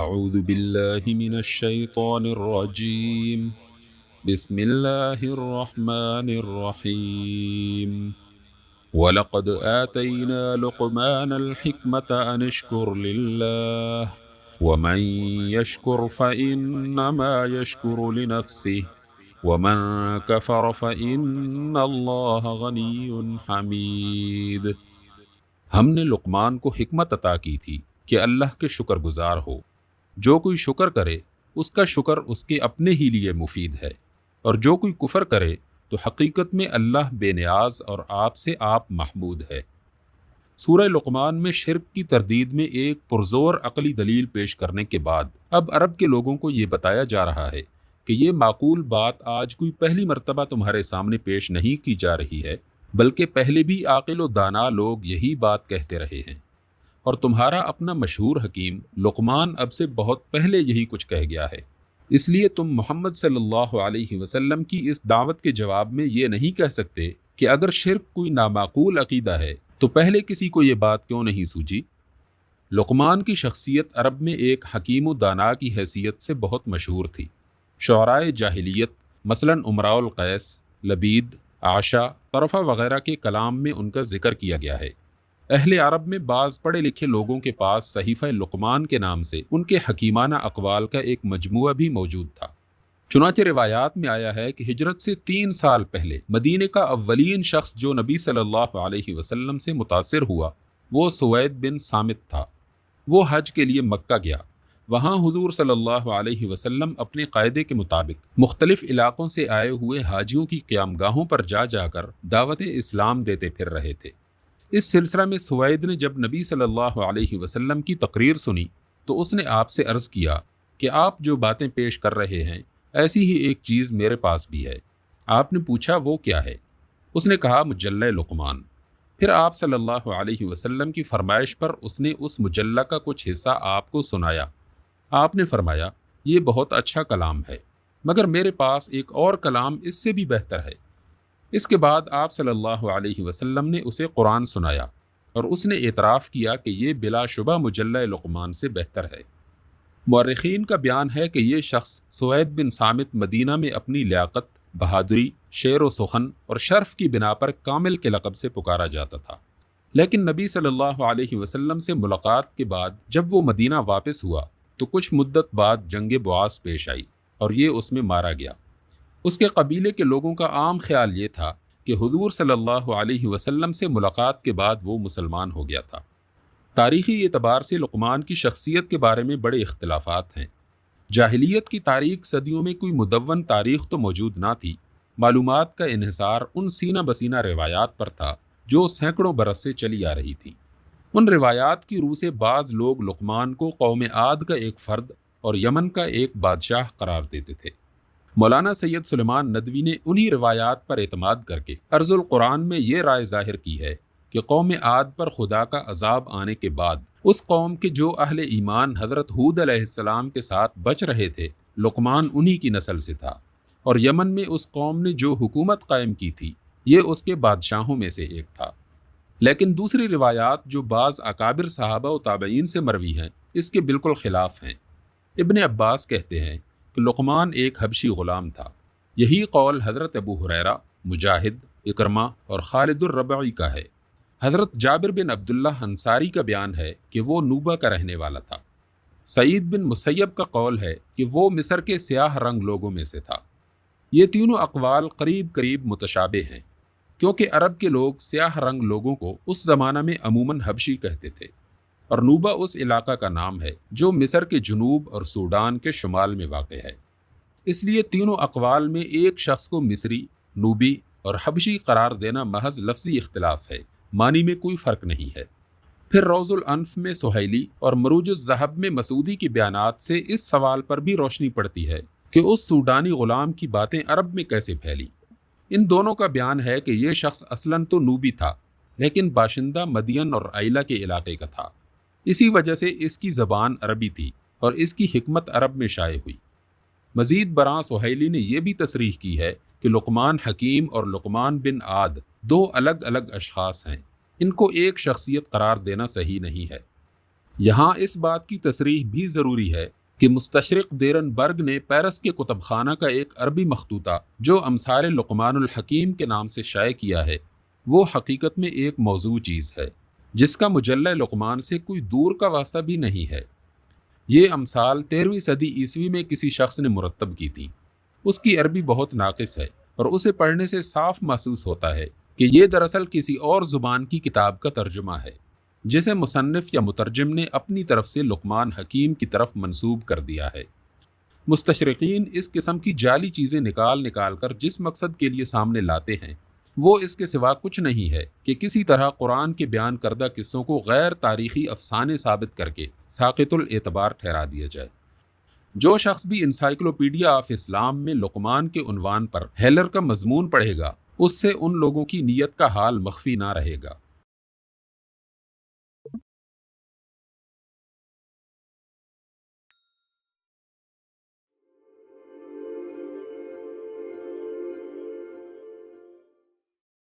اعوذ باللہ من الشیطان الرجیم بسم اللہ الرحمن الرحیم وَلَقَدْ آتَيْنَا لُقْمَانَ الْحِكْمَةَ أَنِ اشْكُرْ لِلَّهِ وَمَنْ يَشْكُرْ فَإِنَّمَا يَشْكُرُ لِنَفْسِهِ وَمَنْ كَفَرَ فَإِنَّ اللَّهَ غَنِيٌّ حَمِيدٌ۔ ہم نے لقمان کو حکمت عطا کی تھی کہ اللہ کے شکر گزار ہو۔ جو کوئی شکر کرے اس کا شکر اس کے اپنے ہی لیے مفید ہے، اور جو کوئی کفر کرے تو حقیقت میں اللہ بے نیاز اور آپ سے آپ محمود ہے۔ سورہ لقمان میں شرک کی تردید میں ایک پرزور عقلی دلیل پیش کرنے کے بعد اب عرب کے لوگوں کو یہ بتایا جا رہا ہے کہ یہ معقول بات آج کوئی پہلی مرتبہ تمہارے سامنے پیش نہیں کی جا رہی ہے، بلکہ پہلے بھی عاقل و دانا لوگ یہی بات کہتے رہے ہیں، اور تمہارا اپنا مشہور حکیم لقمان اب سے بہت پہلے یہی کچھ کہہ گیا ہے۔ اس لیے تم محمد صلی اللہ علیہ وسلم کی اس دعوت کے جواب میں یہ نہیں کہہ سکتے کہ اگر شرک کوئی نامعقول عقیدہ ہے تو پہلے کسی کو یہ بات کیوں نہیں سوجی۔ لقمان کی شخصیت عرب میں ایک حکیم و دانا کی حیثیت سے بہت مشہور تھی۔ شعراء جاہلیت مثلاً امراء القیس، لبید، عاشا، طرفہ وغیرہ کے کلام میں ان کا ذکر کیا گیا ہے۔ اہل عرب میں بعض پڑھے لکھے لوگوں کے پاس صحیفہ لقمان کے نام سے ان کے حکیمانہ اقوال کا ایک مجموعہ بھی موجود تھا۔ چنانچہ روایات میں آیا ہے کہ ہجرت سے 3 سال پہلے مدینے کا اولین شخص جو نبی صلی اللہ علیہ وسلم سے متاثر ہوا وہ سوید بن صامت تھا۔ وہ حج کے لیے مکہ گیا۔ وہاں حضور صلی اللہ علیہ وسلم اپنے قاعدے کے مطابق مختلف علاقوں سے آئے ہوئے حاجیوں کی قیام گاہوں پر جا جا کر دعوت اسلام دیتے پھر رہے تھے۔ اس سلسلہ میں سوید نے جب نبی صلی اللہ علیہ وسلم کی تقریر سنی تو اس نے آپ سے عرض کیا کہ آپ جو باتیں پیش کر رہے ہیں ایسی ہی ایک چیز میرے پاس بھی ہے۔ آپ نے پوچھا وہ کیا ہے؟ اس نے کہا مجلہ لقمان۔ پھر آپ صلی اللہ علیہ وسلم کی فرمائش پر اس نے اس مجلہ کا کچھ حصہ آپ کو سنایا۔ آپ نے فرمایا یہ بہت اچھا کلام ہے، مگر میرے پاس ایک اور کلام اس سے بھی بہتر ہے۔ اس کے بعد آپ صلی اللہ علیہ وسلم نے اسے قرآن سنایا اور اس نے اعتراف کیا کہ یہ بلا شبہ مجلہ لقمان سے بہتر ہے۔ مورخین کا بیان ہے کہ یہ شخص سوید بن صامت مدینہ میں اپنی لیاقت، بہادری، شعر و سخن اور شرف کی بنا پر کامل کے لقب سے پکارا جاتا تھا، لیکن نبی صلی اللہ علیہ وسلم سے ملاقات کے بعد جب وہ مدینہ واپس ہوا تو کچھ مدت بعد جنگ بعاث پیش آئی اور یہ اس میں مارا گیا۔ اس کے قبیلے کے لوگوں کا عام خیال یہ تھا کہ حضور صلی اللہ علیہ وسلم سے ملاقات کے بعد وہ مسلمان ہو گیا تھا۔ تاریخی اعتبار سے لقمان کی شخصیت کے بارے میں بڑے اختلافات ہیں۔ جاہلیت کی تاریخ صدیوں میں کوئی مدون تاریخ تو موجود نہ تھی، معلومات کا انحصار ان سینہ بسینہ روایات پر تھا جو سینکڑوں برس سے چلی آ رہی تھی۔ ان روایات کی روح سے بعض لوگ لقمان کو قوم عاد کا ایک فرد اور یمن کا ایک بادشاہ قرار دیتے تھے۔ مولانا سید سلیمان ندوی نے انہی روایات پر اعتماد کر کے ارض القرآن میں یہ رائے ظاہر کی ہے کہ قوم عاد پر خدا کا عذاب آنے کے بعد اس قوم کے جو اہل ایمان حضرت ہود علیہ السلام کے ساتھ بچ رہے تھے، لقمان انہی کی نسل سے تھا، اور یمن میں اس قوم نے جو حکومت قائم کی تھی یہ اس کے بادشاہوں میں سے ایک تھا۔ لیکن دوسری روایات جو بعض اکابر صحابہ و تابعین سے مروی ہیں اس کے بالکل خلاف ہیں۔ ابن عباس کہتے ہیں کہ لقمان ایک حبشی غلام تھا۔ یہی قول حضرت ابو ہریرہ، مجاہد، اکرمہ اور خالد الربعی کا ہے۔ حضرت جابر بن عبداللہ انصاری کا بیان ہے کہ وہ نوبہ کا رہنے والا تھا۔ سعید بن مسیب کا قول ہے کہ وہ مصر کے سیاہ رنگ لوگوں میں سے تھا۔ یہ تینوں اقوال قریب قریب متشابہ ہیں، کیونکہ عرب کے لوگ سیاہ رنگ لوگوں کو اس زمانہ میں عموماً حبشی کہتے تھے، اور نوبہ اس علاقہ کا نام ہے جو مصر کے جنوب اور سوڈان کے شمال میں واقع ہے۔ اس لیے تینوں اقوال میں ایک شخص کو مصری، نوبی اور حبشی قرار دینا محض لفظی اختلاف ہے، معنی میں کوئی فرق نہیں ہے۔ پھر روض الانف میں سہیلی اور مروج الذہب میں مسعودی کے بیانات سے اس سوال پر بھی روشنی پڑتی ہے کہ اس سوڈانی غلام کی باتیں عرب میں کیسے پھیلی۔ ان دونوں کا بیان ہے کہ یہ شخص اصلاً تو نوبی تھا، لیکن باشندہ مدین اور عیلہ کے علاقے کا تھا۔ اسی وجہ سے اس کی زبان عربی تھی اور اس کی حکمت عرب میں شائع ہوئی۔ مزید برآں سہیلی نے یہ بھی تصریح کی ہے کہ لقمان حکیم اور لقمان بن عاد دو الگ الگ اشخاص ہیں، ان کو ایک شخصیت قرار دینا صحیح نہیں ہے۔ یہاں اس بات کی تصریح بھی ضروری ہے کہ مستشرق دیرن برگ نے پیرس کے کتب خانہ کا ایک عربی مخطوطہ جو امثال لقمان الحکیم کے نام سے شائع کیا ہے، وہ حقیقت میں ایک موضوع چیز ہے جس کا مجلہ لقمان سے کوئی دور کا واسطہ بھی نہیں ہے۔ یہ امثال 13ویں صدی عیسوی میں کسی شخص نے مرتب کی تھی۔ اس کی عربی بہت ناقص ہے اور اسے پڑھنے سے صاف محسوس ہوتا ہے کہ یہ دراصل کسی اور زبان کی کتاب کا ترجمہ ہے جسے مصنف یا مترجم نے اپنی طرف سے لقمان حکیم کی طرف منسوب کر دیا ہے۔ مستشرقین اس قسم کی جعلی چیزیں نکال کر جس مقصد کے لیے سامنے لاتے ہیں وہ اس کے سوا کچھ نہیں ہے کہ کسی طرح قرآن کے بیان کردہ قصوں کو غیر تاریخی افسانے ثابت کر کے ساقط الاعتبار ٹھہرا دیا جائے۔ جو شخص بھی انسائکلوپیڈیا آف اسلام میں لقمان کے عنوان پر ہیلر کا مضمون پڑھے گا، اس سے ان لوگوں کی نیت کا حال مخفی نہ رہے گا۔